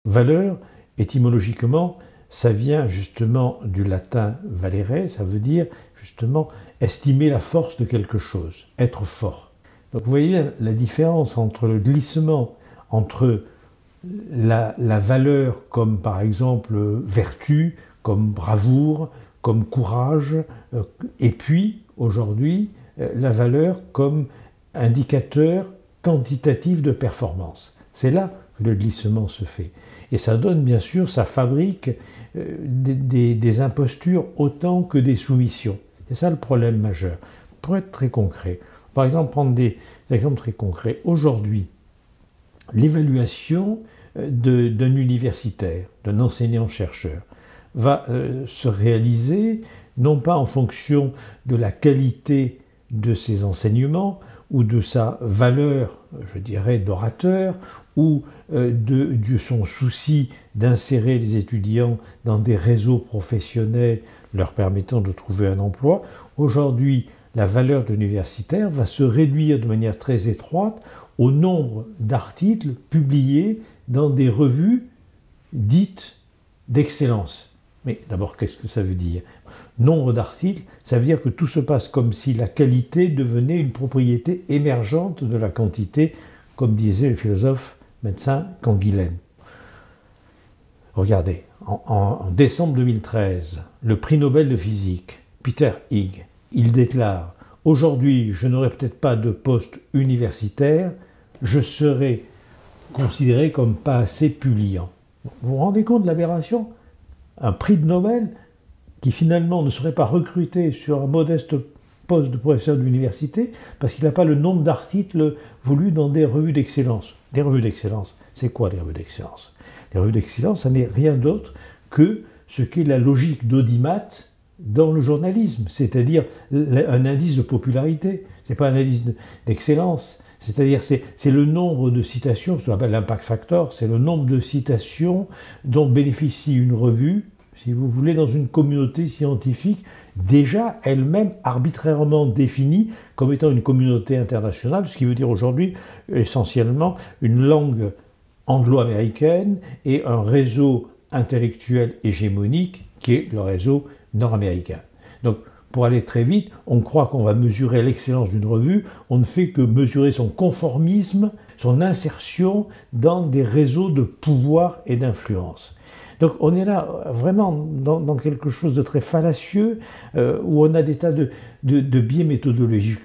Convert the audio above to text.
Valeur, étymologiquement, ça vient justement du latin valere, ça veut dire justement estimer la force de quelque chose, être fort. Donc vous voyez la différence entre le glissement, entre la valeur comme par exemple vertu, comme bravoure, comme courage, et puis aujourd'hui la valeur comme indicateur quantitatif de performance. C'est là que le glissement se fait. Et ça donne bien sûr, ça fabrique des impostures autant que des soumissions. C'est ça le problème majeur. Pour être très concret, par exemple, prendre des exemples très concrets. Aujourd'hui, l'évaluation d'un universitaire, d'un enseignant-chercheur, va se réaliser non pas en fonction de la qualité de ses enseignements ou de sa valeur, je dirais, d'orateur, ou de son souci d'insérer les étudiants dans des réseaux professionnels leur permettant de trouver un emploi. Aujourd'hui, la valeur de l'universitaire va se réduire de manière très étroite au nombre d'articles publiés dans des revues dites d'excellence. Mais d'abord, qu'est-ce que ça veut dire? Nombre d'articles, ça veut dire que tout se passe comme si la qualité devenait une propriété émergente de la quantité, comme disait le philosophe médecin Canguilhem. Regardez, en décembre 2013, le prix Nobel de physique, Peter Higg, il déclare « Aujourd'hui, je n'aurai peut-être pas de poste universitaire, je serai considéré comme pas assez publiant. » Vous vous rendez compte de l'aberration? Un prix de Nobel qui finalement ne serait pas recruté sur un modeste poste de professeur d'université parce qu'il n'a pas le nombre d'articles voulus dans des revues d'excellence. Des revues d'excellence, c'est quoi les revues d'excellence? Les revues d'excellence, ça n'est rien d'autre que ce qu'est la logique d'audimat dans le journalisme, c'est-à-dire un indice de popularité. Ce n'est pas un indice d'excellence, c'est-à-dire c'est le nombre de citations, ce qu'on appelle l'impact factor, c'est le nombre de citations dont bénéficie une revue, si vous voulez, dans une communauté scientifique déjà elle-même arbitrairement définie comme étant une communauté internationale, ce qui veut dire aujourd'hui essentiellement une langue anglo-américaine et un réseau intellectuel hégémonique qui est le réseau nord-américain. Donc, pour aller très vite, on croit qu'on va mesurer l'excellence d'une revue, on ne fait que mesurer son conformisme, son insertion dans des réseaux de pouvoir et d'influence. Donc on est là vraiment dans quelque chose de très fallacieux, où on a des tas de biais méthodologiques.